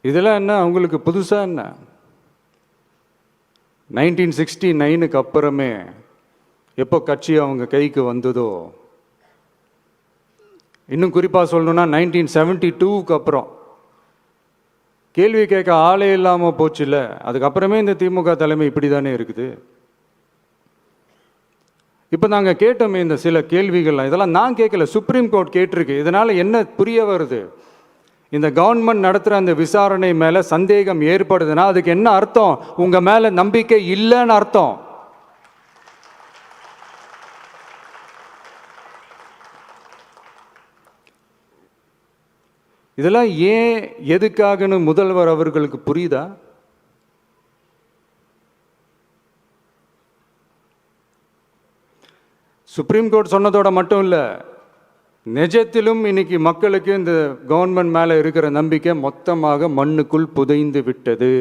இதெல்லாம் என்ன அவங்களுக்கு புதுசாக என்ன? 1969க்கு அப்புறமே எப்போ கட்சி அவங்க கைக்கு வந்ததோ, இன்னும் குறிப்பாக சொல்லணும்னா 1972க்கு அப்புறம் கேள்வி கேட்க ஆளே இல்லாமல் போச்சுல்ல. அதுக்கப்புறமே இந்த திமுக தலைமை இப்படி தானே இருக்குது. இப்போ நாங்கள் கேட்டோமே இந்த சில கேள்விகள்லாம், இதெல்லாம் நான் கேட்கல, சுப்ரீம் கோர்ட் கேட்டிருக்கு. இதனால் என்ன புரிய வருது? இந்த கவர்மெண்ட் நடத்துகிற அந்த விசாரணை மேலே சந்தேகம் ஏற்படுதுன்னா அதுக்கு என்ன அர்த்தம்? உங்கள் மேலே நம்பிக்கை இல்லைன்னு அர்த்தம். இதெல்லாம் ஏன் எதுக்காகன்னு முதல்வர் அவர்களுக்கு புரியுதா? சுப்ரீம் கோர்ட் சொன்னதோட மட்டும் இல்லை, நிஜத்திலும் இன்னைக்கு மக்களுக்கு இந்த கவர்மெண்ட் மேலே இருக்கிற நம்பிக்கை மொத்தமாக மண்ணுக்குள் புதைந்து விட்டது.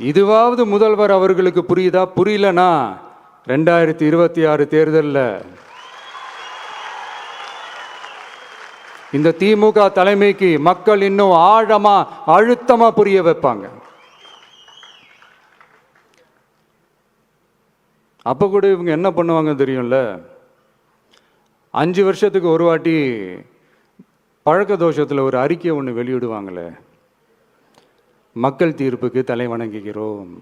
இதுவாவது முதல்வர் அவர்களுக்கு புரியுதா? புரியலனா 2026 தேர்தலில் இந்த திமுக தலைமைக்கு மக்கள் இன்னும் ஆழமா அழுத்தமா புரிய வைப்பாங்க. அப்ப கூட இவங்க என்ன பண்ணுவாங்க தெரியும்ல, 5 வருஷத்துக்கு ஒரு வாட்டி பழக்க தோஷத்தில் ஒரு அறிக்கை ஒன்று வெளியிடுவாங்களே, மக்கள் தீர்ப்புக்கு தலை வணங்குகிறோம்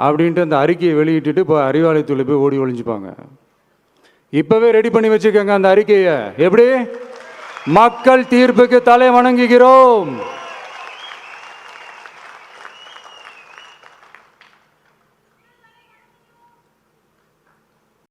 அப்படின்ட்டு அந்த அறிக்கையை வெளியிட்டுட்டு இப்போ அறிவாலயத்தில் போய் ஓடி ஒளிஞ்சுப்பாங்க. இப்பவே ரெடி பண்ணி வச்சுக்கோங்க அந்த அறிக்கையை. எப்படி? மக்கள் தீர்ப்புக்கு தலை வணங்குகிறோம்.